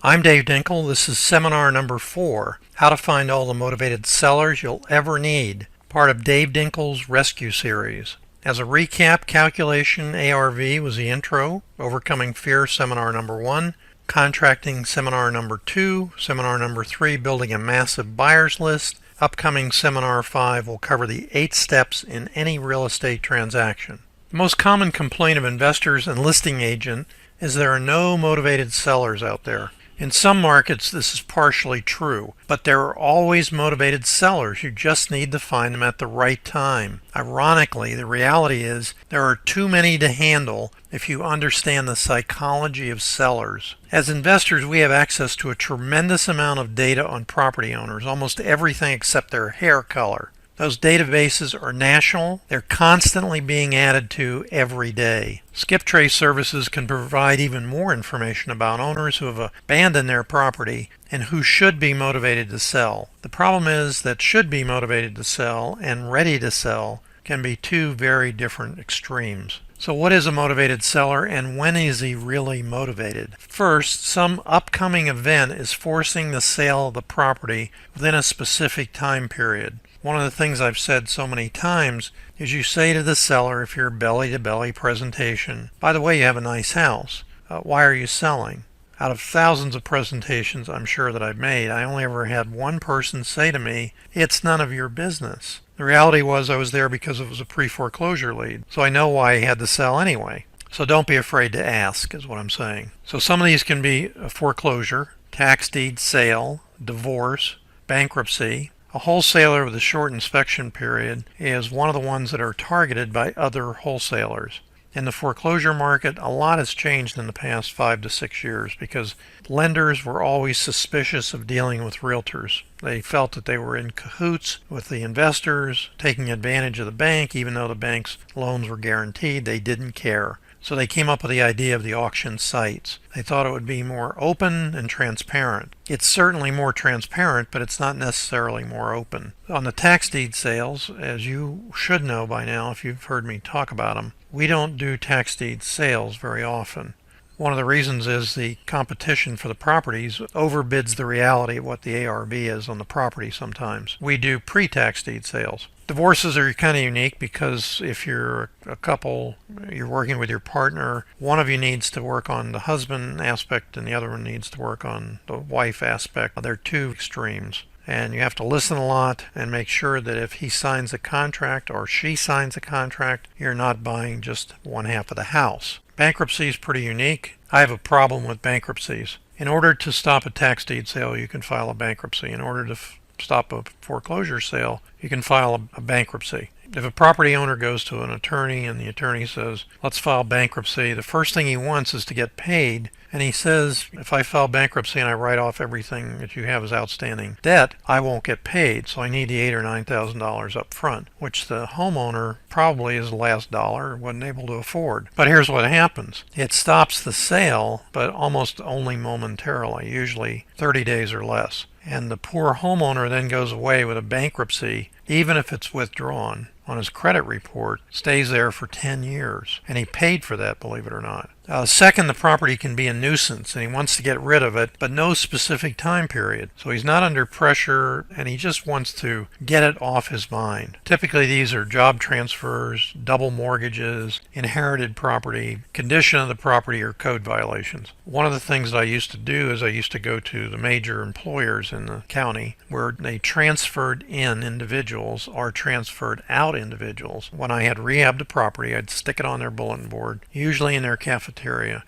I'm Dave Dinkel. This is seminar number 4, How to Find All the Motivated Sellers You'll Ever Need, part of Dave Dinkel's Rescue Series. As a recap, Calculation ARV was the intro, Overcoming Fear seminar number 1, Contracting seminar number 2, seminar number 3, Building a Massive Buyers List. Upcoming seminar 5 will cover the 8 steps in any real estate transaction. The most common complaint of investors and listing agents is there are no motivated sellers out there. In some markets, this is partially true, but there are always motivated sellers. You just need to find them at the right time. Ironically, the reality is there are too many to handle if you understand the psychology of sellers. As investors, we have access to a tremendous amount of data on property owners, almost everything except their hair color. Those databases are national. They're constantly being added to every day. Skip trace services can provide even more information about owners who have abandoned their property and who should be motivated to sell. The problem is that should be motivated to sell and ready to sell can be two very different extremes. So what is a motivated seller and when is he really motivated? First, some upcoming event is forcing the sale of the property within a specific time period. One of the things I've said so many times is you say to the seller, if you're belly-to-belly presentation, by the way, you have a nice house. Why are you selling? Out of thousands of presentations I'm sure that I've made, I only ever had one person say to me, it's none of your business. The reality was I was there because it was a pre-foreclosure lead, so I know why I had to sell anyway. So don't be afraid to ask, is what I'm saying. So some of these can be a foreclosure, tax deed sale, divorce, bankruptcy. A wholesaler with a short inspection period is one of the ones that are targeted by other wholesalers. In the foreclosure market, a lot has changed in the past 5 to 6 years because lenders were always suspicious of dealing with realtors. They felt that they were in cahoots with the investors, taking advantage of the bank, even though the bank's loans were guaranteed. They didn't care. So they came up with the idea of the auction sites. They thought it would be more open and transparent. It's certainly more transparent, but it's not necessarily more open. On the tax deed sales, as you should know by now if you've heard me talk about them, we don't do tax deed sales very often. One of the reasons is the competition for the properties overbids the reality of what the ARV is on the property sometimes. We do pre-tax deed sales. Divorces are kind of unique because if you're a couple, you're working with your partner, one of you needs to work on the husband aspect and the other one needs to work on the wife aspect. They're two extremes. And you have to listen a lot and make sure that if he signs a contract or she signs a contract, you're not buying just one half of the house. Bankruptcy is pretty unique. I have a problem with bankruptcies. In order to stop a tax deed sale, you can file a bankruptcy. In order to stop a foreclosure sale, you can file a bankruptcy. If a property owner goes to an attorney and the attorney says, let's file bankruptcy, the first thing he wants is to get paid. And he says, if I file bankruptcy and I write off everything that you have as outstanding debt, I won't get paid. So I need the $8,000 or $9,000 up front, which the homeowner probably is the last dollar wasn't able to afford. But here's what happens. It stops the sale, but almost only momentarily, usually 30 days or less. And the poor homeowner then goes away with a bankruptcy, even if it's withdrawn on his credit report, stays there for 10 years. And he paid for that, believe it or not. Second, the property can be a nuisance and he wants to get rid of it, but no specific time period. So he's not under pressure and he just wants to get it off his mind. Typically these are job transfers, double mortgages, inherited property, condition of the property, or code violations. One of the things that I used to do is I used to go to the major employers in the county where they transferred in individuals or transferred out individuals. When I had rehabbed a property, I'd stick it on their bulletin board, usually in their cafeteria,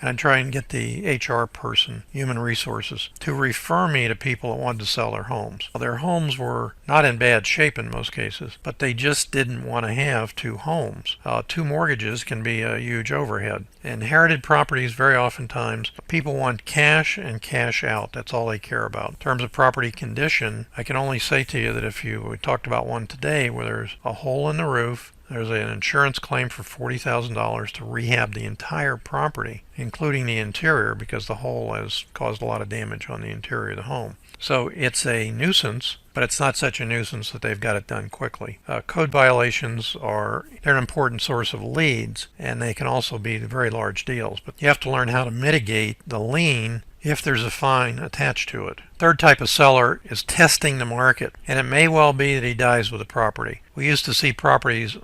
and I'd try and get the HR person, human resources, to refer me to people that wanted to sell their homes. Their homes were not in bad shape in most cases, but they just didn't want to have two homes. Two mortgages can be a huge overhead. Inherited properties, very oftentimes, people want cash and cash out. That's all they care about. In terms of property condition, I can only say to you that if we talked about one today where there's a hole in the roof, there's an insurance claim for $40,000 to rehab the entire property, including the interior, because the hole has caused a lot of damage on the interior of the home. So it's a nuisance, but it's not such a nuisance that they've got it done quickly. Code violations they're an important source of leads, and they can also be very large deals. But you have to learn how to mitigate the lien if there's a fine attached to it. Third type of seller is testing the market, and it may well be that he dies with the property. We used to see properties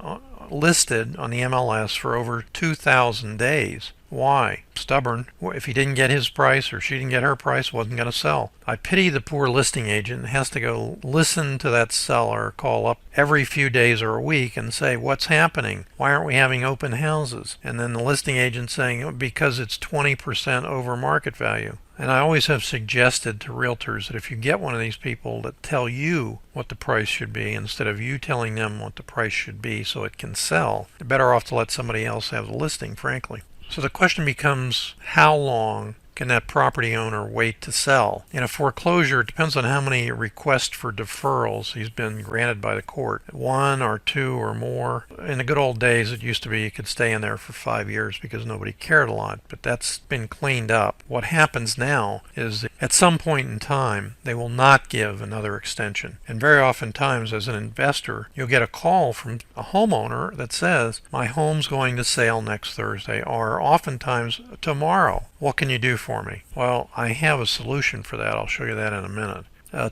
listed on the MLS for over 2,000 days. Why? Stubborn. If he didn't get his price or she didn't get her price, wasn't going to sell. I pity the poor listing agent that has to go listen to that seller call up every few days or a week and say, what's happening? Why aren't we having open houses? And then the listing agent saying, because it's 20% over market value. And I always have suggested to realtors that if you get one of these people that tell you what the price should be instead of you telling them what the price should be so it can sell, you're better off to let somebody else have the listing, frankly. So the question becomes, how long can that property owner wait to sell? In a foreclosure, it depends on how many requests for deferrals he's been granted by the court. 1 or 2 or more. In the good old days, it used to be you could stay in there for 5 years because nobody cared a lot, but that's been cleaned up. What happens now is that at some point in time, they will not give another extension. And very often times, as an investor, you'll get a call from a homeowner that says, my home's going to sale next Thursday, or oftentimes tomorrow. What can you do for me? Well, I have a solution for that. I'll show you that in a minute.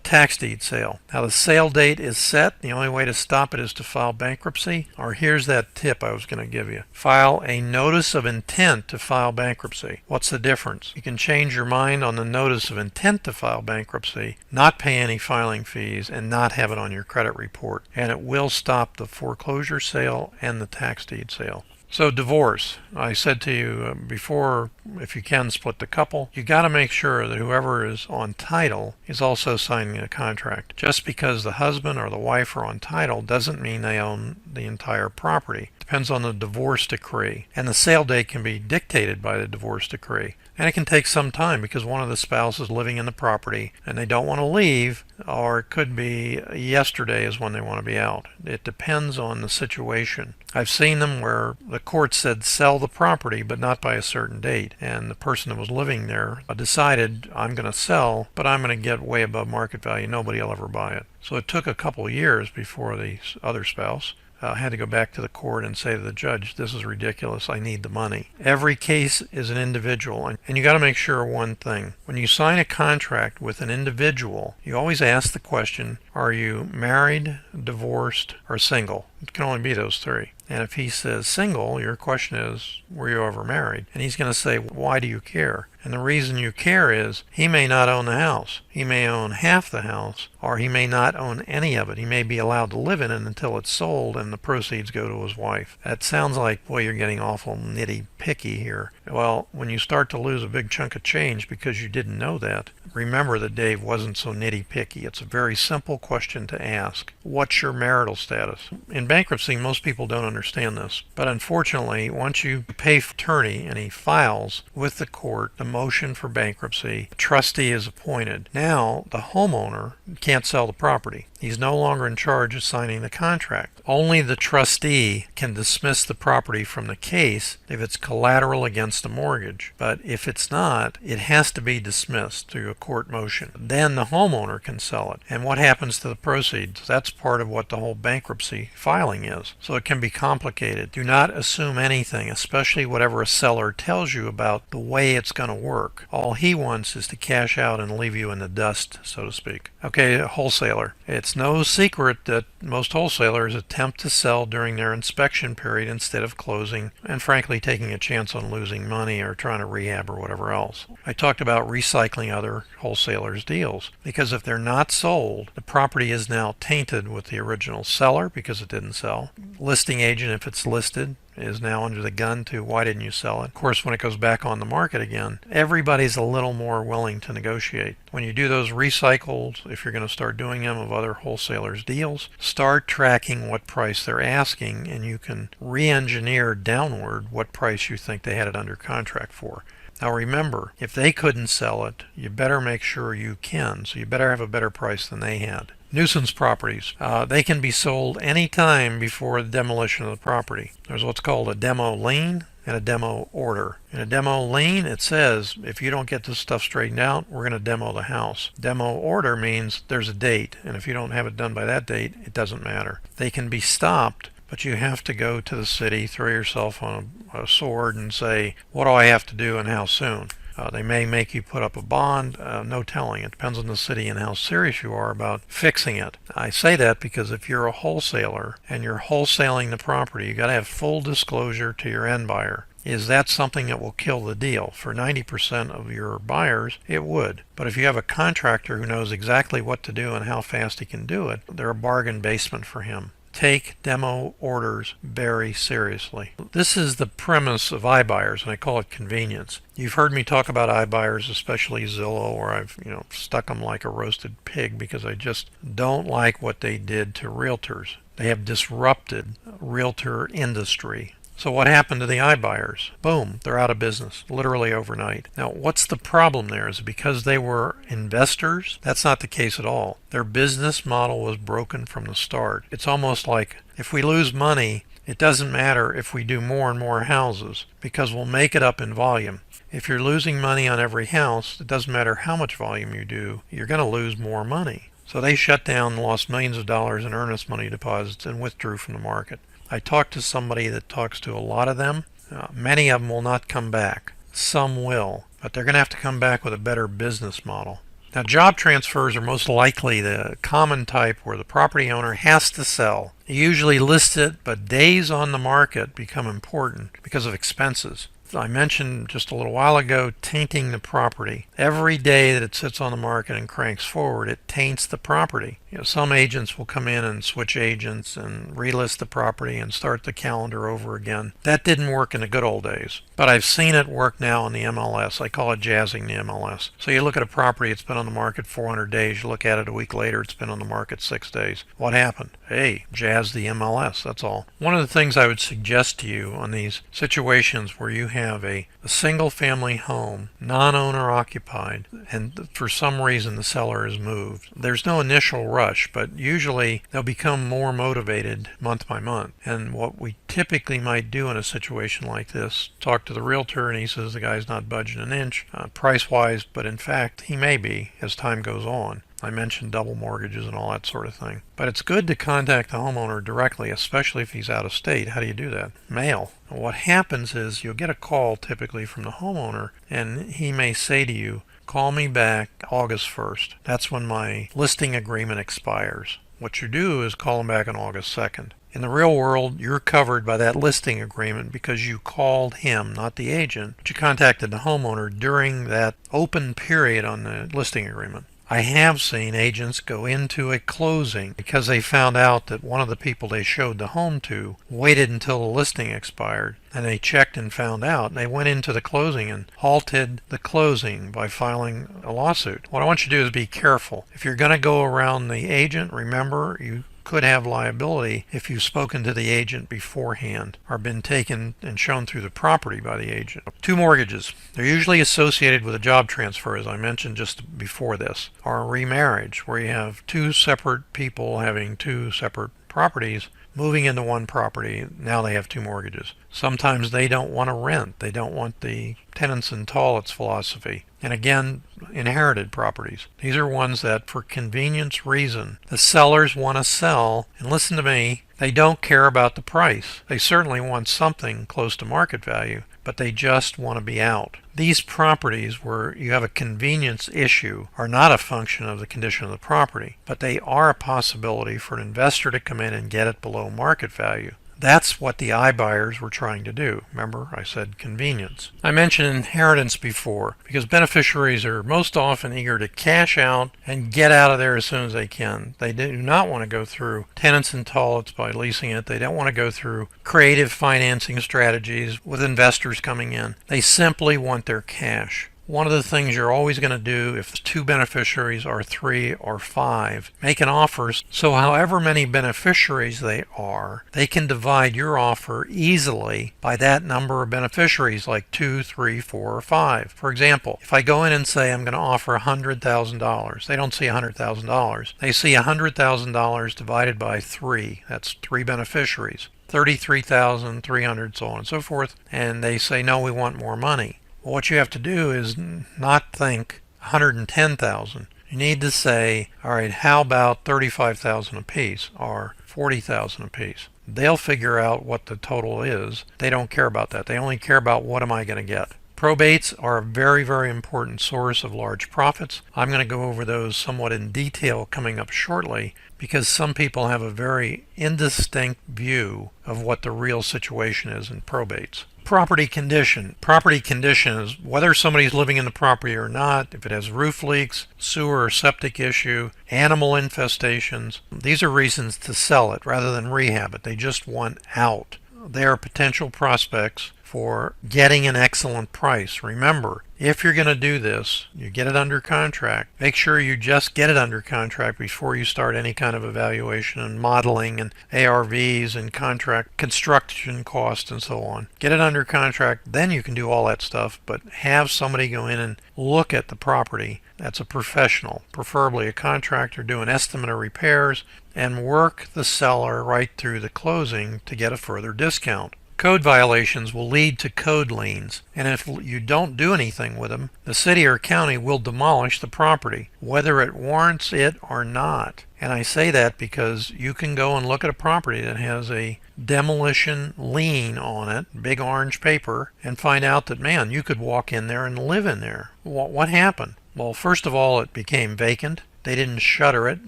Tax deed sale. Now the sale date is set. The only way to stop it is to file bankruptcy. Or here's that tip I was going to give you. File a notice of intent to file bankruptcy. What's the difference? You can change your mind on the notice of intent to file bankruptcy, not pay any filing fees, and not have it on your credit report. And it will stop the foreclosure sale and the tax deed sale. So divorce. I said to you before, if you can split the couple, you got to make sure that whoever is on title is also signing a contract. Just because the husband or the wife are on title doesn't mean they own the entire property. Depends on the divorce decree. And the sale date can be dictated by the divorce decree. And it can take some time because one of the spouses is living in the property and they don't want to leave, or it could be yesterday is when they want to be out. It depends on the situation. I've seen them where the court said sell the property but not by a certain date, and the person that was living there decided, I'm going to sell, but I'm going to get way above market value. Nobody will ever buy it. So it took a couple of years before the other spouse had to go back to the court and say to the judge, this is ridiculous, I need the money. Every case is an individual, and you got to make sure one thing. When you sign a contract with an individual, you always ask the question, are you married, divorced, or single? It can only be those three. And if he says single, your question is, were you ever married? And he's going to say, why do you care? And the reason you care is he may not own the house. He may own half the house, or he may not own any of it. He may be allowed to live in it until it's sold and the proceeds go to his wife. That sounds like, boy, you're getting awful nitty-picky here. Well, when you start to lose a big chunk of change because you didn't know that, remember that Dave wasn't so nitty-picky. It's a very simple question to ask. What's your marital status? In bankruptcy, most people don't understand this. But unfortunately, once you pay for attorney and he files with the court the motion for bankruptcy, a trustee is appointed. Now, the homeowner can't sell the property. He's no longer in charge of signing the contract. Only the trustee can dismiss the property from the case if it's collateral against the mortgage. But if it's not, it has to be dismissed through a court motion. Then the homeowner can sell it. And what happens to the proceeds? That's part of what the whole bankruptcy filing is. So it can be complicated. Do not assume anything, especially whatever a seller tells you about the way it's going to work. All he wants is to cash out and leave you in the dust, so to speak. Okay, a wholesaler. It's no secret that most wholesalers attempt to sell during their inspection period instead of closing and frankly taking a chance on losing money or trying to rehab or whatever else. I talked about recycling other wholesalers' deals because if they're not sold, the property is now tainted with the original seller because it didn't sell. Listing agent, if it's listed, is now under the gun to why didn't you sell it? Of course, when it goes back on the market again, everybody's a little more willing to negotiate. When you do those recycles, if you're going to start doing them of other wholesalers' deals, start tracking what price they're asking and you can re-engineer downward what price you think they had it under contract for. Now remember, if they couldn't sell it, you better make sure you can, so you better have a better price than they had. Nuisance properties. They can be sold any time before the demolition of the property. There's what's called a demo lien and a demo order. In a demo lien, it says, if you don't get this stuff straightened out, we're going to demo the house. Demo order means there's a date, and if you don't have it done by that date, it doesn't matter. They can be stopped, but you have to go to the city, throw yourself on a sword and say, what do I have to do and how soon? They may make you put up a bond, no telling. It depends on the city and how serious you are about fixing it. I say that because if you're a wholesaler and you're wholesaling the property, you got to have full disclosure to your end buyer. Is that something that will kill the deal? For 90% of your buyers, it would. But if you have a contractor who knows exactly what to do and how fast he can do it, they're a bargain basement for him. Take demo orders very seriously. This is the premise of iBuyers, and I call it convenience. You've heard me talk about iBuyers, especially Zillow, where I've stuck them like a roasted pig because I just don't like what they did to realtors. They have disrupted realtor industry. So what happened to the iBuyers? Boom, they're out of business, literally overnight. Now, what's the problem there? Is it because they were investors? That's not the case at all. Their business model was broken from the start. It's almost like if we lose money, it doesn't matter if we do more and more houses because we'll make it up in volume. If you're losing money on every house, it doesn't matter how much volume you do, you're going to lose more money. So they shut down and lost millions of dollars in earnest money deposits and withdrew from the market. I talked to somebody that talks to a lot of them. Many of them will not come back. Some will, but they're going to have to come back with a better business model. Now, job transfers are most likely the common type where the property owner has to sell. They usually list it, but days on the market become important because of expenses. I mentioned just a little while ago tainting the property. Every day that it sits on the market and cranks forward, it taints the property. Some agents will come in and switch agents and relist the property and start the calendar over again. That didn't work in the good old days, but I've seen it work now in the MLS. I call it jazzing the MLS. So you look at a property, it's been on the market 400 days. You look at it a week later, it's been on the market 6 days. What happened? Hey, jazz the MLS, that's all. One of the things I would suggest to you on these situations where you have a single family home, non-owner occupied, and for some reason the seller has moved. There's no initial rush, but usually they'll become more motivated month by month. And what we typically might do in a situation like this, talk to the realtor and he says the guy's not budging an inch price-wise, but in fact he may be as time goes on. I mentioned double mortgages and all that sort of thing. But it's good to contact the homeowner directly, especially if he's out of state. How do you do that? Mail. What happens is you'll get a call typically from the homeowner, and he may say to you, call me back August 1st. That's when my listing agreement expires. What you do is call him back on August 2nd. In the real world, you're covered by that listing agreement because you called him, not the agent, but you contacted the homeowner during that open period on the listing agreement. I have seen agents go into a closing because they found out that one of the people they showed the home to waited until the listing expired, and they checked and found out. They went into the closing and halted the closing by filing a lawsuit. What I want you to do is be careful. If you're going to go around the agent, remember you could have liability if you've spoken to the agent beforehand or been taken and shown through the property by the agent. 2 mortgages. They're usually associated with a job transfer, as I mentioned just before this, or a remarriage, where you have 2 separate people having 2 separate properties moving into one property. Now they have 2 mortgages. Sometimes they don't want to rent. They don't want the tenants in toilets philosophy. And again, inherited properties. These are ones that, for convenience reason, the sellers want to sell. And listen to me, they don't care about the price. They certainly want something close to market value, but they just want to be out. These properties where you have a convenience issue are not a function of the condition of the property, but they are a possibility for an investor to come in and get it below market value. That's what the iBuyers were trying to do. Remember, I said convenience. I mentioned inheritance before because beneficiaries are most often eager to cash out and get out of there as soon as they can. They do not want to go through tenants and toilets by leasing it. They don't want to go through creative financing strategies with investors coming in. They simply want their cash. One of the things you're always going to do if 2 beneficiaries are 3 or 5, make an offer so however many beneficiaries they are, they can divide your offer easily by that number of beneficiaries, like 2, 3, 4, or 5. For example, if I go in and say I'm going to offer $100,000, they don't see $100,000. They see $100,000 divided by 3. That's 3 beneficiaries. 33,300, so on and so forth. And they say, no, we want more money. Well, what you have to do is not think 110,000. You need to say, all right, how about 35,000 apiece or 40,000 apiece? They'll figure out what the total is. They don't care about that. They only care about what am I going to get. Probates are a very, very important source of large profits. I'm going to go over those somewhat in detail coming up shortly because some people have a very indistinct view of what the real situation is in probates. Property condition. Property condition is whether somebody's living in the property or not, if it has roof leaks, sewer or septic issue, animal infestations. These are reasons to sell it rather than rehab it. They just want out. They are potential prospects for getting an excellent price. Remember, if you're going to do this, you get it under contract. Make sure you just get it under contract before you start any kind of evaluation and modeling and ARVs and contract construction costs and so on. Get it under contract, then you can do all that stuff, but have somebody go in and look at the property. That's a professional, preferably a contractor, do an estimate of repairs and work the seller right through the closing to get a further discount. Code violations will lead to code liens, and if you don't do anything with them, the city or county will demolish the property, whether it warrants it or not. And I say that because you can go and look at a property that has a demolition lien on it, big orange paper, and find out that, man, you could walk in there and live in there. What happened? Well, first of all, it became vacant. They didn't shutter it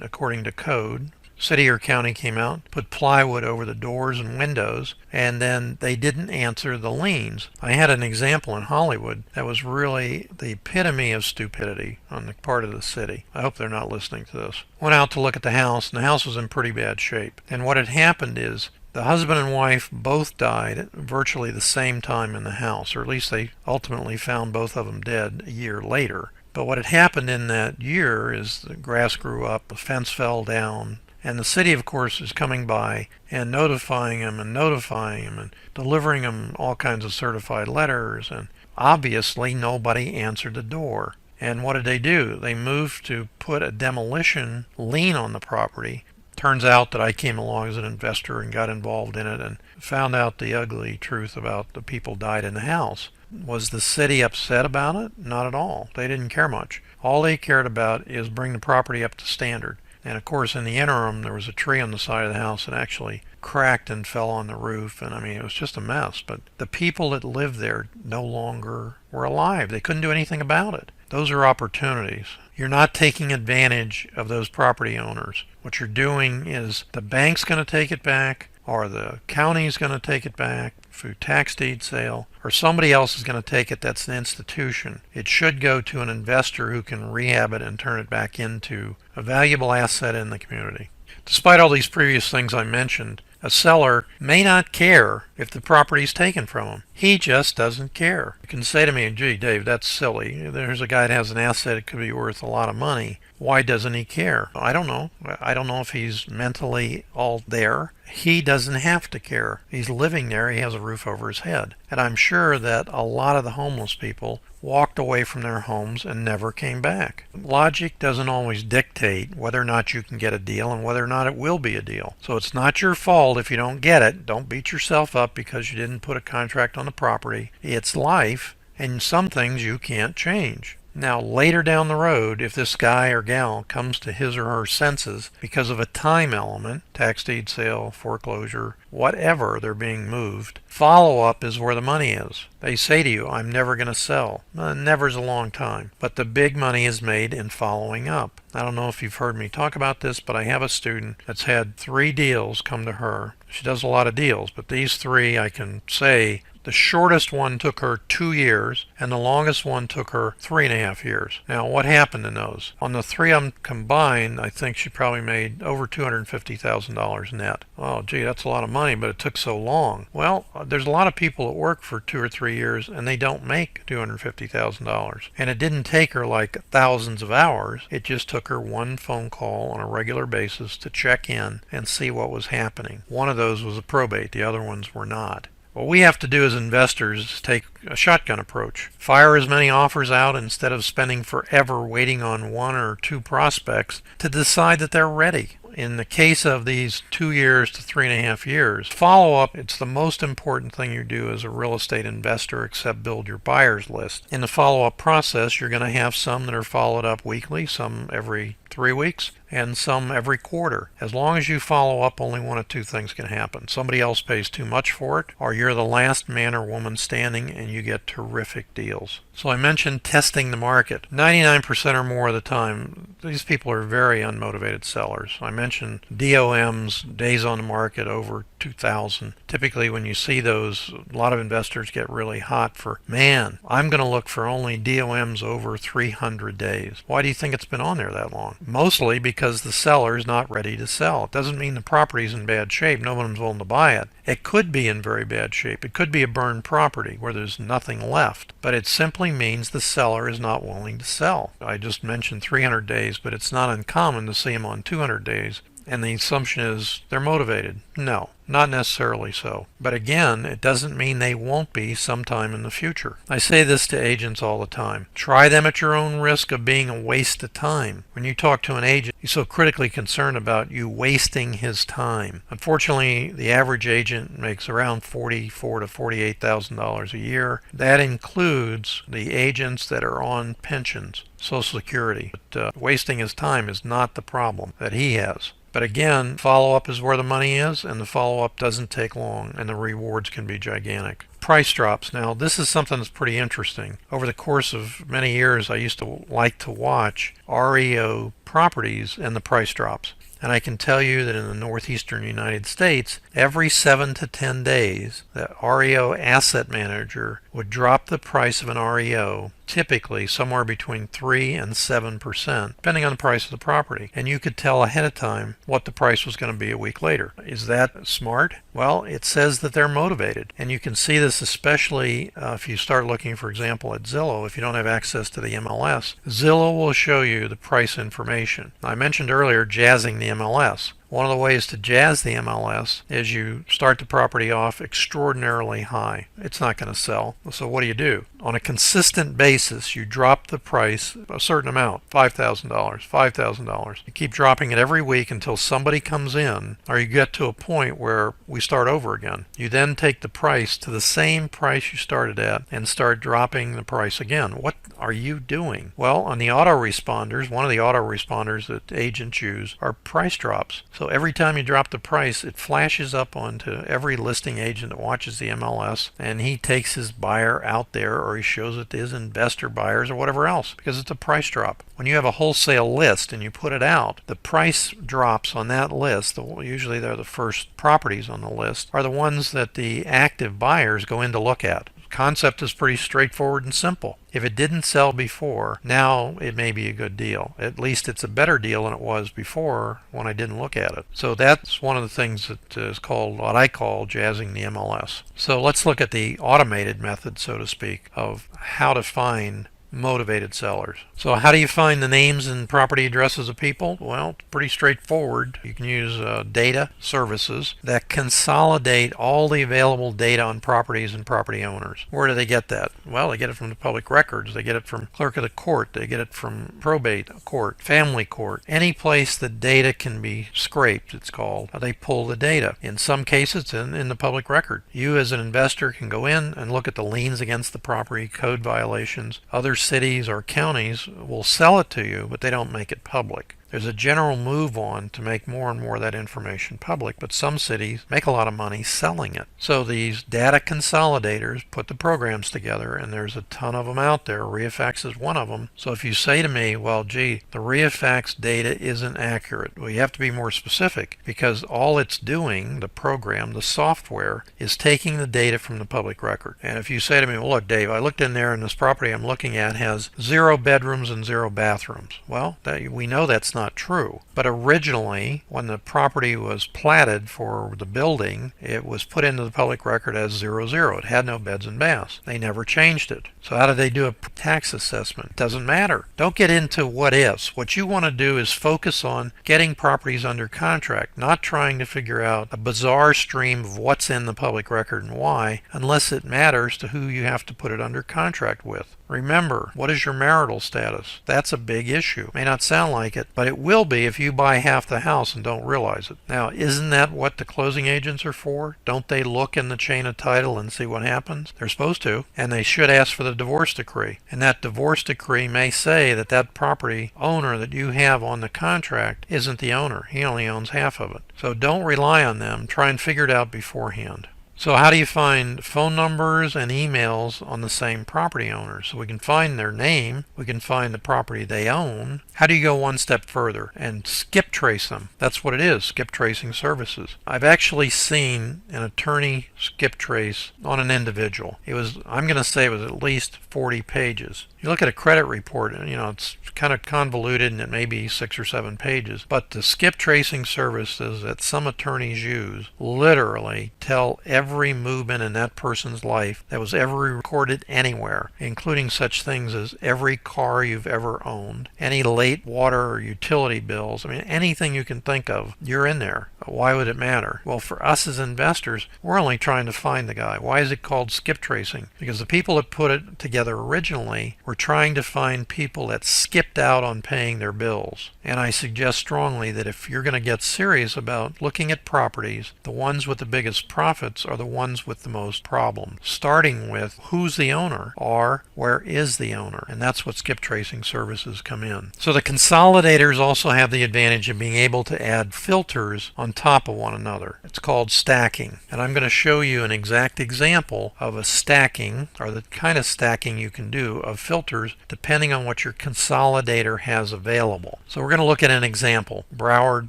according to code. City or county came out, put plywood over the doors and windows, and then they didn't answer the liens. I had an example in Hollywood that was really the epitome of stupidity on the part of the city. I hope they're not listening to this. Went out to look at the house, and the house was in pretty bad shape. And what had happened is the husband and wife both died at virtually the same time in the house, or at least they ultimately found both of them dead a year later. But what had happened in that year is the grass grew up, the fence fell down, and the city, of course, is coming by and notifying them and delivering them all kinds of certified letters. And obviously nobody answered the door. And what did they do? They moved to put a demolition lien on the property. Turns out that I came along as an investor and got involved in it and found out the ugly truth about the people died in the house. Was the city upset about it? Not at all. They didn't care much. All they cared about is bring the property up to standard. And of course, in the interim, there was a tree on the side of the house that actually cracked and fell on the roof. And I mean, it was just a mess. But the people that lived there no longer were alive. They couldn't do anything about it. Those are opportunities. You're not taking advantage of those property owners. What you're doing is the bank's going to take it back, or the county's going to take it back through tax deed sale, or somebody else is going to take it that's an institution. It should go to an investor who can rehab it and turn it back into a valuable asset in the community. Despite all these previous things I mentioned, a seller may not care if the property is taken from him. He just doesn't care. You can say to me, gee, Dave, that's silly. There's a guy that has an asset that could be worth a lot of money. Why doesn't he care? I don't know. I don't know if he's mentally all there. He doesn't have to care. He's living there. He has a roof over his head. And I'm sure that a lot of the homeless people walked away from their homes and never came back. Logic doesn't always dictate whether or not you can get a deal and whether or not it will be a deal. So it's not your fault if you don't get it. Don't beat yourself up because you didn't put a contract on the property. It's life, and some things you can't change. Now, later down the road, if this guy or gal comes to his or her senses because of a time element, tax deed sale, foreclosure, whatever, they're being moved, follow-up is where the money is. They say to you, I'm never going to sell. Never's a long time. But the big money is made in following up. I don't know if you've heard me talk about this, but I have a student that's had 3 deals come to her. She does a lot of deals, but these 3, I can say, the shortest one took her 2 years, and the longest one took her 3.5 years. Now, what happened in those? On the 3 of them combined, I think she probably made over $250,000 net. Oh, gee, that's a lot of money, but it took so long. Well, there's a lot of people that work for 2 or 3 years, and they don't make $250,000. And it didn't take her like thousands of hours. It just took her one phone call on a regular basis to check in and see what was happening. One of those was a probate. The other ones were not. What we have to do as investors is take a shotgun approach. Fire as many offers out instead of spending forever waiting on 1 or 2 prospects to decide that they're ready. in the case of these 2 years to 3.5 years, follow-up, it's the most important thing you do as a real estate investor except build your buyer's list. In the follow-up process, you're going to have some that are followed up weekly, some every 3 weeks, and some every quarter. As long as you follow up, only one of two things can happen. Somebody else pays too much for it, or you're the last man or woman standing and you get terrific deals. So I mentioned testing the market. 99% or more of the time, these people are very unmotivated sellers. I mentioned DOMs, days on the market, over 2,000. Typically when you see those, a lot of investors get really hot for, man, I'm going to look for only DOMs over 300 days. Why do you think it's been on there that long? Mostly because the seller is not ready to sell. It doesn't mean the property's in bad shape. No one's willing to buy it. It could be in very bad shape. It could be a burned property where there's nothing left. But it simply means the seller is not willing to sell. I just mentioned 300 days, but it's not uncommon to see them on 200 days. And the assumption is they're motivated. No, not necessarily so. But again, it doesn't mean they won't be sometime in the future. I say this to agents all the time. Try them at your own risk of being a waste of time. When you talk to an agent, he's so critically concerned about you wasting his time. Unfortunately, the average agent makes around $44,000 to $48,000 a year. That includes the agents that are on pensions, Social Security. But wasting his time is not the problem that he has. But again, follow-up is where the money is, and the follow-up doesn't take long, and the rewards can be gigantic. Price drops. Now, this is something that's pretty interesting. Over the course of many years, I used to like to watch REO properties and the price drops. And I can tell you that in the northeastern United States, every 7 to 10 days, the REO asset manager would drop the price of an REO, typically somewhere between 3 and 7%, depending on the price of the property. And you could tell ahead of time what the price was going to be a week later. Is that smart? Well, it says that they're motivated. And you can see this especially if you start looking, for example, at Zillow. If you don't have access to the MLS, Zillow will show you the price information. I mentioned earlier jazzing the MLS. One of the ways to jazz the MLS is you start the property off extraordinarily high. It's not going to sell. So what do? On a consistent basis, you drop the price a certain amount, $5,000, $5,000. You keep dropping it every week until somebody comes in, or you get to a point where we start over again. You then take the price to the same price you started at and start dropping the price again. What are you doing? Well, on the autoresponders, one of the autoresponders that agents use are price drops. So every time you drop the price, it flashes up onto every listing agent that watches the MLS, and he takes his buyer out there, or he shows it to his investor buyers or whatever else, because it's a price drop. When you have a wholesale list and you put it out, the price drops on that list, usually they're the first properties on the list, are the ones that the active buyers go in to look at. Concept is pretty straightforward and simple. If it didn't sell before, now it may be a good deal. At least it's a better deal than it was before when I didn't look at it. So that's one of the things that is called, what I call, jazzing the MLS. So let's look at the automated method, so to speak, of how to find motivated sellers. So how do you find the names and property addresses of people? Well, it's pretty straightforward. You can use data services that consolidate all the available data on properties and property owners. Where do they get that? Well, they get it from the public records. They get it from clerk of the court. They get it from probate court, family court. Any place that data can be scraped, it's called, they pull the data. In some cases, it's in the public record. You as an investor can go in and look at the liens against the property, code violations. Other cities or counties will sell it to you, but they don't make it public. There's a general move on to make more and more of that information public, but some cities make a lot of money selling it. So these data consolidators put the programs together, and there's a ton of them out there. REIFax is one of them. So if you say to me, well, gee, the REIFax data isn't accurate, well, you have to be more specific, because all it's doing, the program, the software, is taking the data from the public record. And if you say to me, well, look, Dave, I looked in there and this property I'm looking at has 0 bedrooms and 0 bathrooms. Well, we know that's not true. But originally, when the property was platted for the building, it was put into the public record as 00. It had no beds and baths. They never changed it. So how did they do a tax assessment? It doesn't matter. Don't get into what ifs. What you want to do is focus on getting properties under contract, not trying to figure out a bizarre stream of what's in the public record and why, unless it matters to who you have to put it under contract with. Remember, what is your marital status? That's a big issue. May not sound like it, but it will be if you buy half the house and don't realize it. Now, isn't that what the closing agents are for? Don't they look in the chain of title and see what happens? They're supposed to, and they should ask for the divorce decree. And that divorce decree may say that that property owner that you have on the contract isn't the owner. He only owns half of it. So don't rely on them. Try and figure it out beforehand. So how do you find phone numbers and emails on the same property owner? So we can find their name, we can find the property they own. How do you go one step further and skip trace them? That's what it is, skip tracing services. I've actually seen an attorney skip trace on an individual. I'm going to say it was at least 40 pages. You look at a credit report and it's kind of convoluted and it may be 6 or 7 pages, but the skip tracing services that some attorneys use literally tell every movement in that person's life that was ever recorded anywhere, including such things as every car you've ever owned, any late water or utility bills. I mean, anything you can think of, you're in there. Why would it matter? Well, for us as investors, we're only trying to find the guy. Why is it called skip tracing? Because the people that put it together originally were trying to find people that skipped out on paying their bills. And I suggest strongly that if you're going to get serious about looking at properties, the ones with the biggest profits are the ones with the most problems. Starting with who's the owner or where is the owner? And that's what skip tracing services come in. So the consolidators also have the advantage of being able to add filters on top of one another. It's called stacking. And I'm going to show you an exact example of a stacking, or the kind of stacking you can do of filters depending on what your consolidator has available. So we're going to look at an example, Broward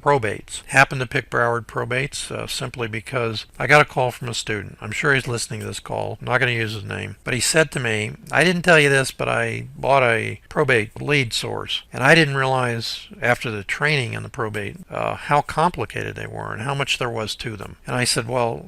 Probates. Happened to pick Broward Probates simply because I got a call from a student. I'm sure he's listening to this call. I'm not going to use his name. But he said to me, I didn't tell you this, but I bought a probate lead source. And I didn't realize after the training in the probate how complicated they were and how much there was to them. And I said, well,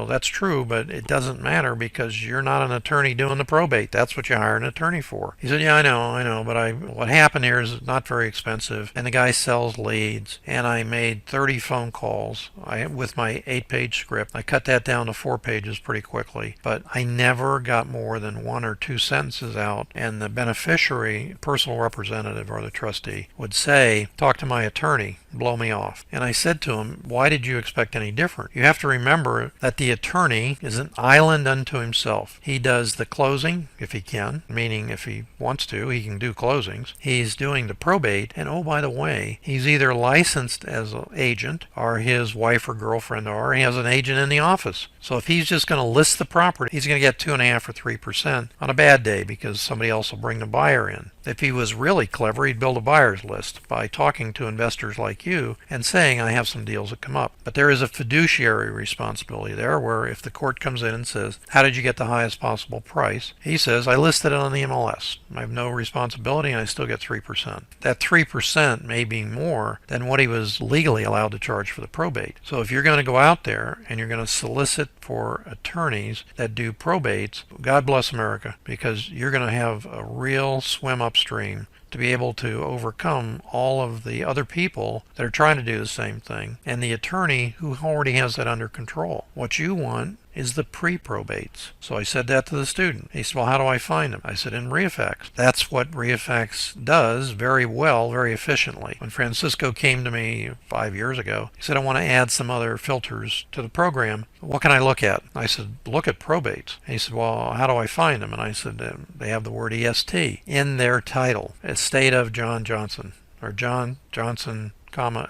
that's true, but it doesn't matter because you're not an attorney doing the probate. That's what you hire an attorney for. He said, yeah, I know, but what happened here is not very expensive, and the guy sells leads, and I made 30 phone calls with my 8-page script. I cut that down to 4 pages pretty quickly, but I never got more than 1 or 2 sentences out, and the beneficiary, personal representative or the trustee, would say, talk to my attorney, blow me off. And I said to him, why did you expect any different? You have to remember that the attorney is an island unto himself. He does the closing if he can, meaning if he wants to, he can do closings. He's doing the probate, and oh, by the way, he's either licensed as an agent or his wife or girlfriend, or he has an agent in the office. So if he's just going to list the property, he's going to get 2.5 or 3% on a bad day because somebody else will bring the buyer in. If he was really clever, he'd build a buyer's list by talking to investors like you and saying, I have some deals that come up. But there is a fiduciary responsibility there where if the court comes in and says, how did you get the highest possible price? He says, I listed it on the MLS. I have no responsibility and I still get 3%. That 3% may be more than what he was legally allowed to charge for the probate. So if you're going to go out there and you're going to solicit for attorneys that do probates, God bless America, because you're going to have a real swim upstream to be able to overcome all of the other people that are trying to do the same thing and the attorney who already has that under control. What you want is the pre-probates. So I said that to the student. He said, well, how do I find them? I said, in REIFax. That's what REIFax does very well, very efficiently. When Francisco came to me 5 years ago, he said, I want to add some other filters to the program. What can I look at? I said, look at probates. And he said, well, how do I find them? And I said, they have the word EST in their title. Estate of John Johnson, or John Johnson,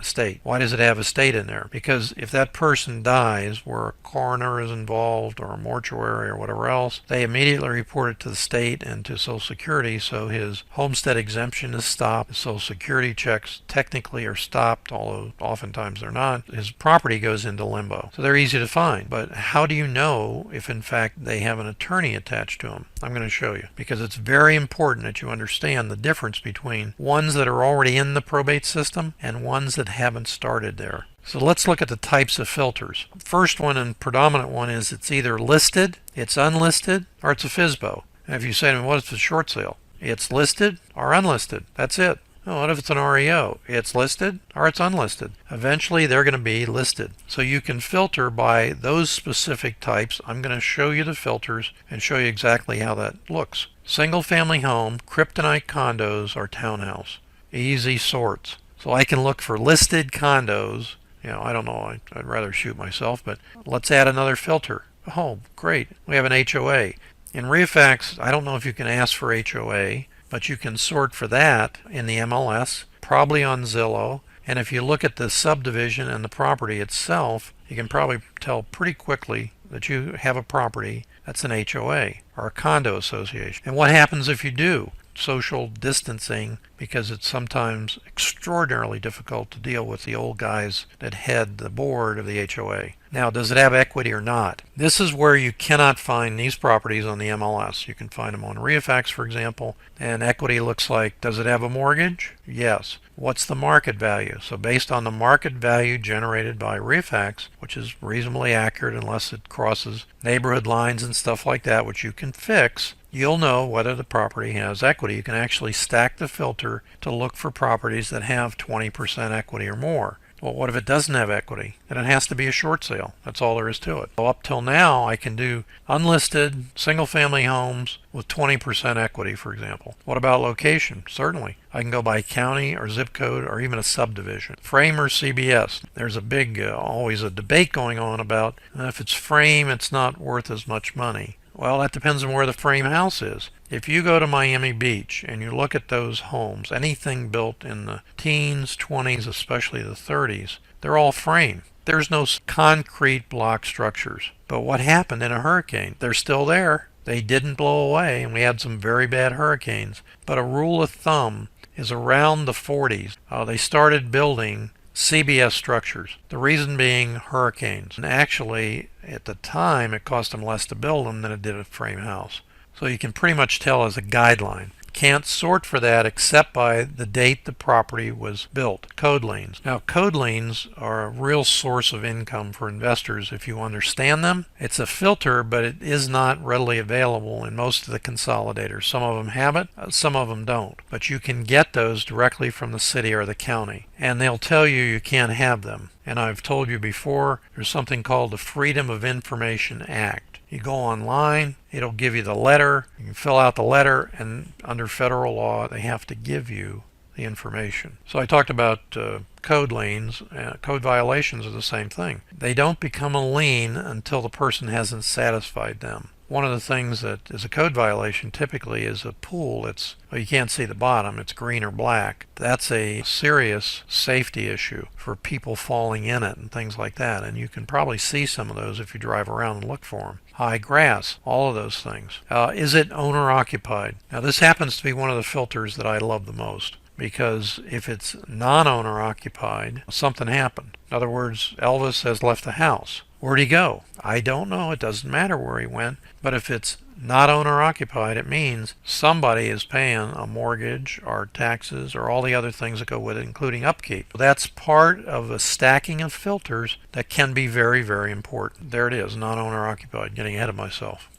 estate. Why does it have estate in there? Because if that person dies where a coroner is involved or a mortuary or whatever else, they immediately report it to the state and to Social Security, so his homestead exemption is stopped. His Social Security checks technically are stopped, although oftentimes they're not. His property goes into limbo. So they're easy to find. But how do you know if in fact they have an attorney attached to them? I'm going to show you, because it's very important that you understand the difference between ones that are already in the probate system and ones that haven't started there. So let's look at the types of filters. First one and predominant one is it's either listed, it's unlisted, or it's a FSBO. And if you say to me, what is the short sale? It's listed or unlisted. That's it. Oh, what if it's an REO? It's listed or it's unlisted. Eventually they're going to be listed. So you can filter by those specific types. I'm going to show you the filters and show you exactly how that looks. Single family home, kryptonite condos, or townhouse. Easy sorts. So I can look for listed condos. I don't know, I'd rather shoot myself, but let's add another filter. Oh, great, we have an HOA. In REIFax, I don't know if you can ask for HOA, but you can sort for that in the MLS, probably on Zillow. And if you look at the subdivision and the property itself, you can probably tell pretty quickly that you have a property that's an HOA or a condo association. And what happens if you do? Social distancing, because it's sometimes extraordinarily difficult to deal with the old guys that head the board of the HOA. Now, does it have equity or not? This is where you cannot find these properties on the MLS. You can find them on REIFax, for example, and equity looks like, does it have a mortgage? Yes. What's the market value? So based on the market value generated by REIFax, which is reasonably accurate unless it crosses neighborhood lines and stuff like that, which you can fix, you'll know whether the property has equity. You can actually stack the filter to look for properties that have 20% equity or more. Well, what if it doesn't have equity? Then it has to be a short sale. That's all there is to it. So up till now, I can do unlisted single-family homes with 20% equity, for example. What about location? Certainly. I can go by county or zip code or even a subdivision. Frame or CBS. There's a big, always a debate going on about if it's frame, it's not worth as much money. Well, that depends on where the frame house is. If you go to Miami Beach and you look at those homes, anything built in the teens, 20s, especially the 30s, they're all frame. There's no concrete block structures. But what happened in a hurricane? They're still there. They didn't blow away, and we had some very bad hurricanes. But a rule of thumb is around the 40s, they started building CBS structures. The reason being hurricanes. And actually, at the time, it cost them less to build them than it did a frame house. So you can pretty much tell as a guideline. Can't sort for that except by the date the property was built. Code liens. Now, code liens are a real source of income for investors if you understand them. It's a filter, but it is not readily available in most of the consolidators. Some of them have it, some of them don't. But you can get those directly from the city or the county, and they'll tell you you can't have them. And I've told you before, there's something called the Freedom of Information Act. You go online, it'll give you the letter, you can fill out the letter, and under federal law, they have to give you the information. So I talked about code liens. Code violations are the same thing. They don't become a lien until the person hasn't satisfied them. One of the things that is a code violation typically is a pool that's, well, you can't see the bottom, it's green or black. That's a serious safety issue for people falling in it and things like that. And you can probably see some of those if you drive around and look for them. High grass, all of those things. Is it owner occupied? Now this happens to be one of the filters that I love the most, because if it's non-owner occupied, something happened. In other words, Elvis has left the house. Where'd he go? I don't know. It doesn't matter where he went. But if it's not owner occupied, it means somebody is paying a mortgage or taxes or all the other things that go with it, including upkeep. That's part of a stacking of filters that can be very, very important. There it is, non-owner occupied, getting ahead of myself.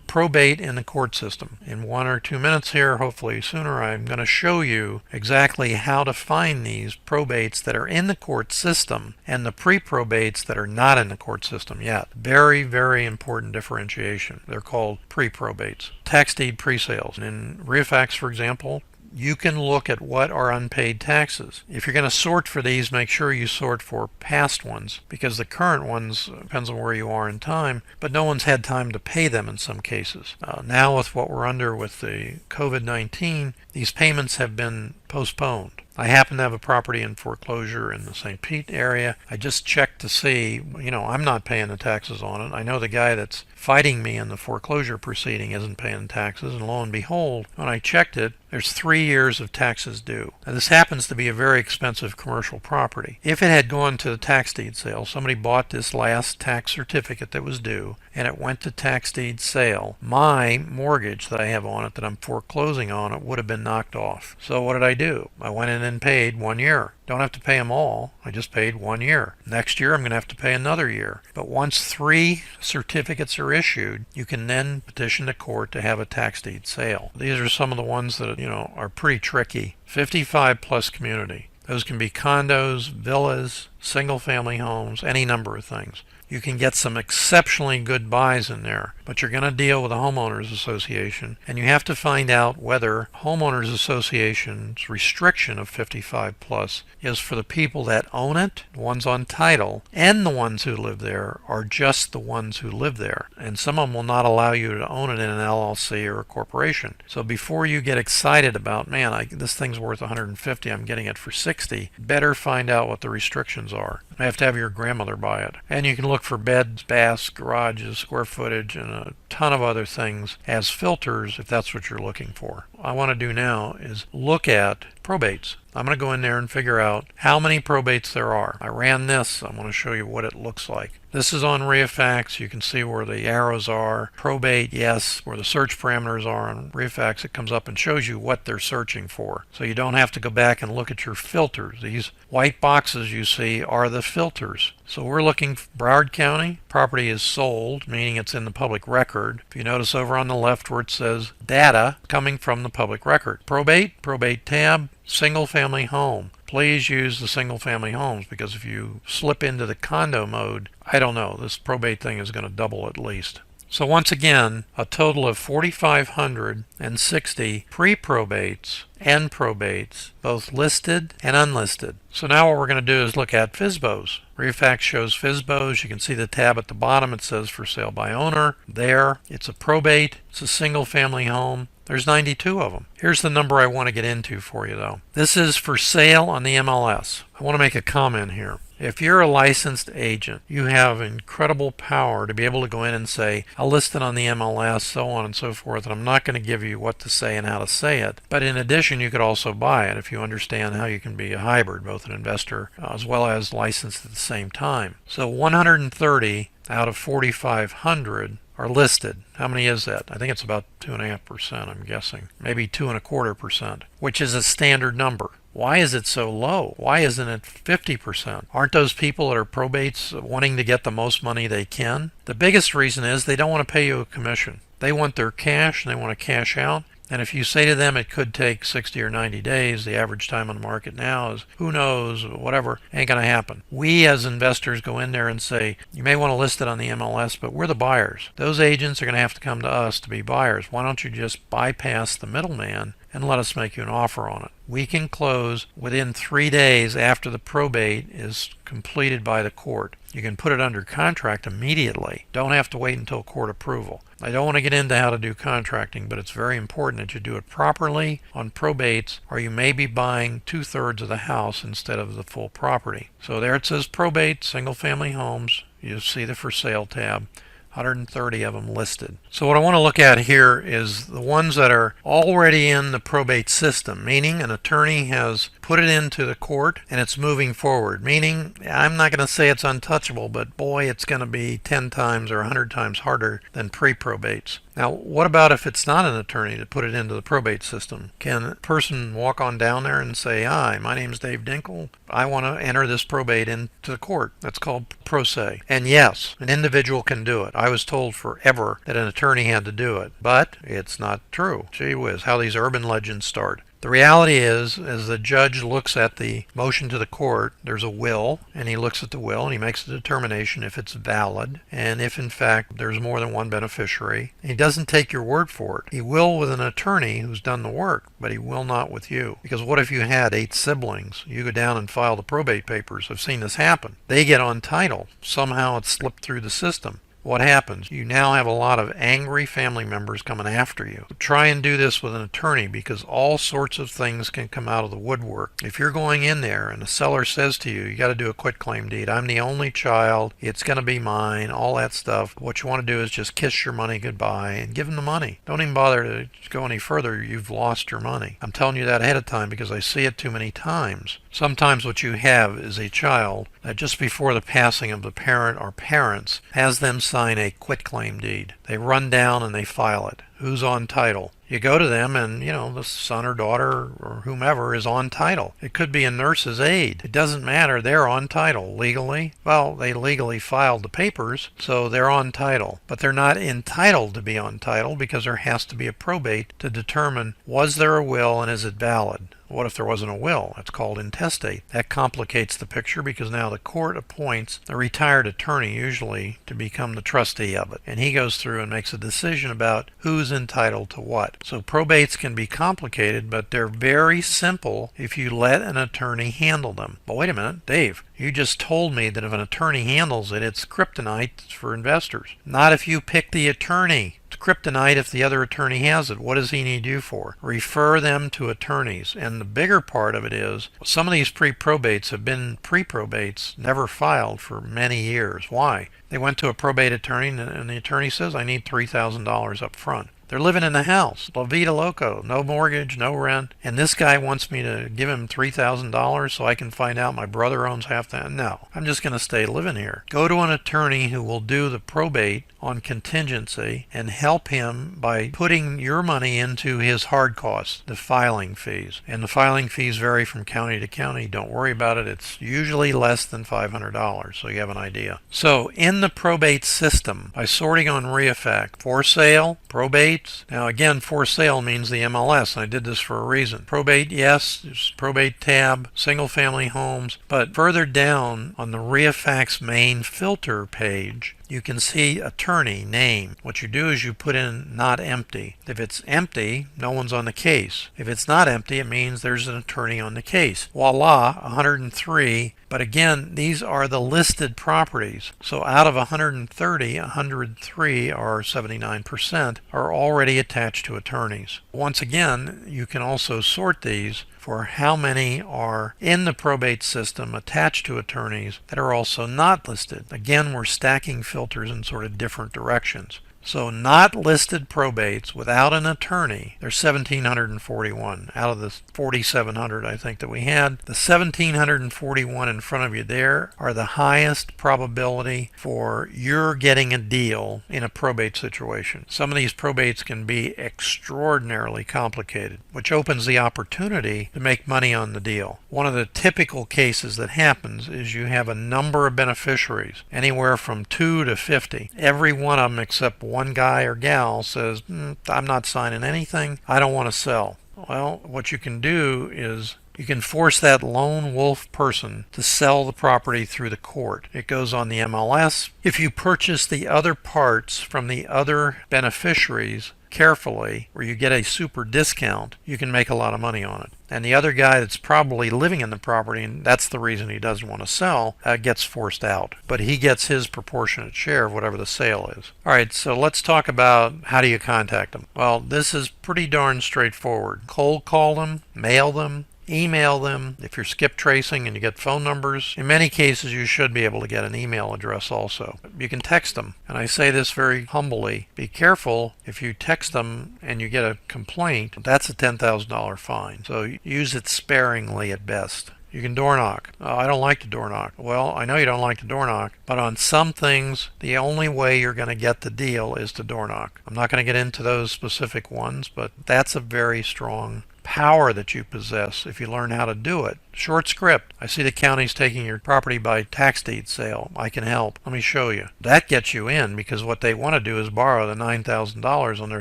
Probate in the court system. In 1 or 2 minutes here, hopefully sooner, I'm going to show you exactly how to find these probates that are in the court system and the pre-probates that are not in the court system yet. Very, very important differentiation. They're called pre-probates. Tax deed pre-sales. In REIFax, for example, you can look at what are unpaid taxes. If you're going to sort for these, make sure you sort for past ones, because the current ones depends on where you are in time, but no one's had time to pay them in some cases. Now with what we're under with the COVID-19, these payments have been postponed. I happen to have a property in foreclosure in the St. Pete area. I just checked to see, I'm not paying the taxes on it. I know the guy that's fighting me in the foreclosure proceeding isn't paying taxes, and lo and behold, when I checked it, there's 3 years of taxes due. Now, this happens to be a very expensive commercial property. If it had gone to the tax deed sale, somebody bought this last tax certificate that was due, and it went to tax deed sale, my mortgage that I have on it that I'm foreclosing on it would have been knocked off. So what did I do? I went in and paid 1 year. Don't have to pay them all. I just paid 1 year. Next year I'm going to have to pay another year. But once 3 certificates are issued, you can then petition the court to have a tax deed sale. These are some of the ones that, are pretty tricky. 55 plus community. Those can be condos, villas, single family homes, any number of things. You can get some exceptionally good buys in there, but you're going to deal with a homeowners association, and you have to find out whether homeowners association's restriction of 55 plus is for the people that own it, the ones on title, and the ones who live there, or just the ones who live there. And some of them will not allow you to own it in an LLC or a corporation. So before you get excited about, man, this thing's worth 150, I'm getting it for 60, better find out what the restrictions are. You have to have your grandmother buy it. And you can look for beds, baths, garages, square footage, and a ton of other things as filters if that's what you're looking for. What I want to do now is look at probates. I'm going to go in there and figure out how many probates there are. I ran this. I want to show you what it looks like. This is on REIFax. You can see where the arrows are. Probate, yes. Where the search parameters are on REIFax, it comes up and shows you what they're searching for. So you don't have to go back and look at your filters. These white boxes you see are the filters. So we're looking for Broward County. Property is sold, meaning it's in the public record. If you notice over on the left where it says data coming from the public record. Probate tab, single family home. Please use the single family homes, because if you slip into the condo mode, I don't know, this probate thing is going to double at least. So once again, a total of 4,560 pre-probates and probates, both listed and unlisted. So now what we're going to do is look at FSBOs. REIFax shows FSBOs. You can see the tab at the bottom. It says for sale by owner. There, it's a probate. It's a single family home. There's 92 of them. Here's the number I want to get into for you, though. This is for sale on the MLS. I want to make a comment here. If you're a licensed agent, you have incredible power to be able to go in and say, I'll list it on the MLS, so on and so forth, and I'm not going to give you what to say and how to say it. But in addition, you could also buy it if you understand how you can be a hybrid, both an investor as well as licensed at the same time. So 130 out of 4,500 are listed. How many is that? I think it's about 2.5%, I'm guessing. Maybe 2.25%, which is a standard number. Why is it so low? Why isn't it 50%? Aren't those people that are probates wanting to get the most money they can? The biggest reason is they don't want to pay you a commission. They want their cash and they want to cash out. And if you say to them it could take 60 or 90 days, the average time on the market now is, who knows, whatever, ain't going to happen. We as investors go in there and say, you may want to list it on the MLS, but we're the buyers. Those agents are going to have to come to us to be buyers. Why don't you just bypass the middleman and let us make you an offer on it? We can close within 3 days after the probate is completed by the court. You can put it under contract immediately. Don't have to wait until court approval. I don't want to get into how to do contracting, but it's very important that you do it properly on probates, or you may be buying 2/3 of the house instead of the full property. So there it says probate, single family homes. You see the for sale tab. 130 of them listed. So what I want to look at here is the ones that are already in the probate system, meaning an attorney has put it into the court and it's moving forward, meaning I'm not going to say it's untouchable, but boy, it's going to be 10 times or 100 times harder than pre-probates. Now, what about if it's not an attorney to put it into the probate system? Can a person walk on down there and say, hi, my name's Dave Dinkel. I want to enter this probate into the court. That's called pro se. And yes, an individual can do it. I was told forever that an attorney had to do it, but it's not true. Gee whiz, how these urban legends start. The reality is, as the judge looks at the motion to the court, there's a will, and he looks at the will and he makes a determination if it's valid and if in fact there's more than one beneficiary. He doesn't take your word for it. He will with an attorney who's done the work, but he will not with you. Because what if you had 8 siblings? You go down and file the probate papers. I've seen this happen. They get on title. Somehow it's slipped through the system. What happens? You now have a lot of angry family members coming after you. Try and do this with an attorney, because all sorts of things can come out of the woodwork. If you're going in there and the seller says to you, you got to do a quitclaim deed. I'm the only child. It's going to be mine. All that stuff. What you want to do is just kiss your money goodbye and give them the money. Don't even bother to go any further. You've lost your money. I'm telling you that ahead of time because I see it too many times. Sometimes what you have is a child that just before the passing of the parent or parents has them sign a quitclaim deed. They run down and they file it. who's on title. You go to them and, the son or daughter or whomever is on title. It could be a nurse's aide. It doesn't matter. They're on title legally. Well, they legally filed the papers, so they're on title. But they're not entitled to be on title because there has to be a probate to determine was there a will and is it valid. What if there wasn't a will? It's called intestate. That complicates the picture because now the court appoints a retired attorney usually to become the trustee of it. And he goes through and makes a decision about who's entitled to what. So probates can be complicated, but they're very simple if you let an attorney handle them. But wait a minute, Dave, you just told me that if an attorney handles it, it's kryptonite for investors. Not if you pick the attorney. It's kryptonite if the other attorney has it. What does he need you for? Refer them to attorneys. And the bigger part of it is some of these pre-probates have been pre-probates, never filed for many years. Why? They went to a probate attorney and the attorney says, I need $3,000 up front. They're living in the house, la vida loco, no mortgage, no rent, and this guy wants me to give him $3,000 so I can find out my brother owns half that. No, I'm just going to stay living here. Go to an attorney who will do the probate on contingency and help him by putting your money into his hard costs, the filing fees. And the filing fees vary from county to county. Don't worry about it. It's usually less than $500, so you have an idea. So in the probate system, by sorting on REInvesting, for sale, probate. Now again, for sale means the MLS, and I did this for a reason. Probate, yes, there's probate tab, single family homes, but further down on the REInvesting's main filter page, you can see attorney name. What you do is you put in not empty. If it's empty, no one's on the case. If it's not empty, it means there's an attorney on the case. Voila, 103. But again, these are the listed properties. So out of 130, 103 or 79% are already attached to attorneys. Once again, you can also sort these for how many are in the probate system attached to attorneys that are also not listed. Again, we're stacking filters in sort of different directions. So not listed probates without an attorney, there's 1,741 out of the 4,700 I think that we had. The 1,741 in front of you there are the highest probability for you're getting a deal in a probate situation. Some of these probates can be extraordinarily complicated, which opens the opportunity to make money on the deal. One of the typical cases that happens is you have a number of beneficiaries, anywhere from 2 to 50. Every one of them except one guy or gal says, I'm not signing anything, I don't want to sell. Well, what you can do is you can force that lone wolf person to sell the property through the court. It goes on the MLS. If you purchase the other parts from the other beneficiaries carefully, where you get a super discount, you can make a lot of money on it. And the other guy that's probably living in the property, and that's the reason he doesn't want to sell, gets forced out. But he gets his proportionate share of whatever the sale is. All right, so let's talk about how do you contact them. Well, this is pretty darn straightforward. Cold call them, mail them, email them. If you're skip tracing and you get phone numbers, in many cases you should be able to get an email address also. You can text them, and I say this very humbly, be careful if you text them and you get a complaint, that's a $10,000 fine. So use it sparingly at best. You can door knock. I don't like to door knock. Well, I know you don't like to door knock, but on some things, the only way you're going to get the deal is to door knock. I'm not going to get into those specific ones, but that's a very strong power that you possess if you learn how to do it. Short script. I see the county's taking your property by tax deed sale. I can help. Let me show you. That gets you in because what they want to do is borrow the $9,000 on their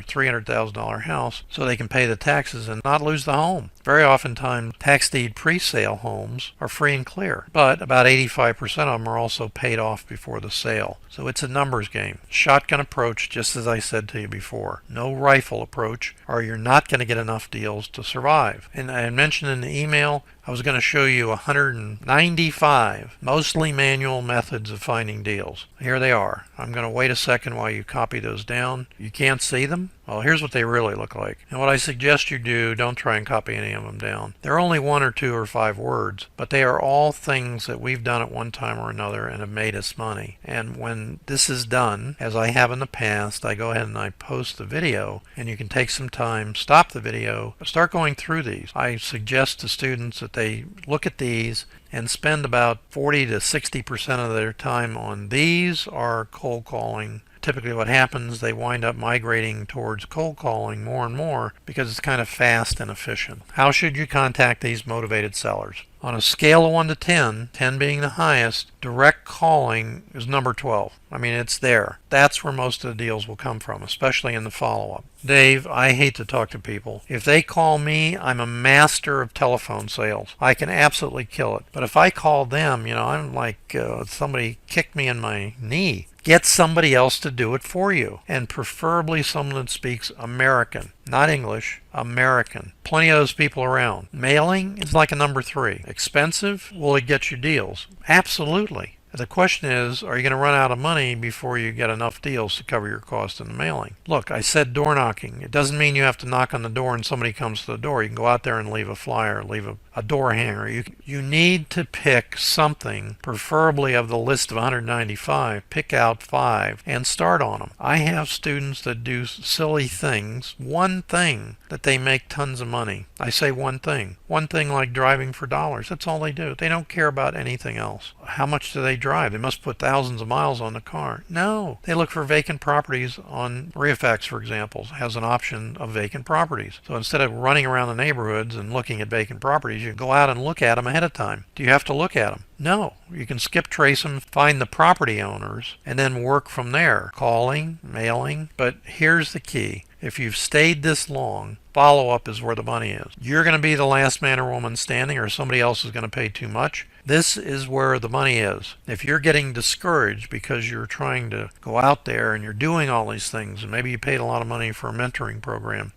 $300,000 house so they can pay the taxes and not lose the home. Very oftentimes, tax deed pre-sale homes are free and clear, but about 85% of them are also paid off before the sale. So it's a numbers game. Shotgun approach, just as I said to you before. No rifle approach, or you're not going to get enough deals to survive. And I mentioned in the email, I was going to show you 195 mostly manual methods of finding deals. Here they are. I'm going to wait a second while you copy those down. You can't see them? Well, here's what they really look like. And what I suggest you do, don't try and copy any of them down. They're only 1 or 2 or 5 words, but they are all things that we've done at one time or another and have made us money. And when this is done, as I have in the past, I go ahead and I post the video, and you can take some time, stop the video, start going through these. I suggest to students that they look at these and spend about 40 to 60% of their time on these or cold calling typically what happens, they wind up migrating towards cold calling more and more because it's kind of fast and efficient. How should you contact these motivated sellers? On a scale of 1 to 10, 10 being the highest, direct calling is number 12. I mean, it's there. That's where most of the deals will come from, especially in the follow-up. Dave, I hate to talk to people. If they call me, I'm a master of telephone sales. I can absolutely kill it. But if I call them, I'm like somebody kicked me in my knee. Get somebody else to do it for you, and preferably someone that speaks American, not English, American. Plenty of those people around. Mailing is like a number 3. Expensive? Will it get you deals? Absolutely. The question is, are you going to run out of money before you get enough deals to cover your cost in the mailing? Look, I said door knocking. It doesn't mean you have to knock on the door and somebody comes to the door. You can go out there and leave a flyer, leave a door hanger. You need to pick something, preferably of the list of 195, pick out 5 and start on them. I have students that do silly things, one thing that they make tons of money. I say one thing like driving for dollars. That's all they do. They don't care about anything else. How much do they drive? They must put thousands of miles on the car. No, they look for vacant properties on Refax, for example, has an option of vacant properties. So instead of running around the neighborhoods and looking at vacant properties, you can go out and look at them ahead of time. Do you have to look at them? No. You can skip trace them, find the property owners, and then work from there. Calling, mailing. But here's the key. If you've stayed this long, follow-up is where the money is. You're going to be the last man or woman standing, or somebody else is going to pay too much. This is where the money is. If you're getting discouraged because you're trying to go out there and you're doing all these things, and maybe you paid a lot of money for a mentoring program,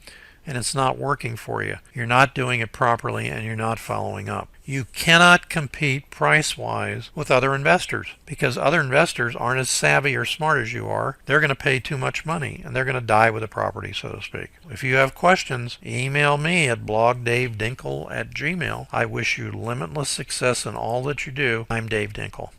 and it's not working for you, you're not doing it properly, and you're not following up. You cannot compete price-wise with other investors because other investors aren't as savvy or smart as you are. They're going to pay too much money, and they're going to die with the property, so to speak. If you have questions, email me at blogdavedinkel@gmail.com. I wish you limitless success in all that you do. I'm Dave Dinkel.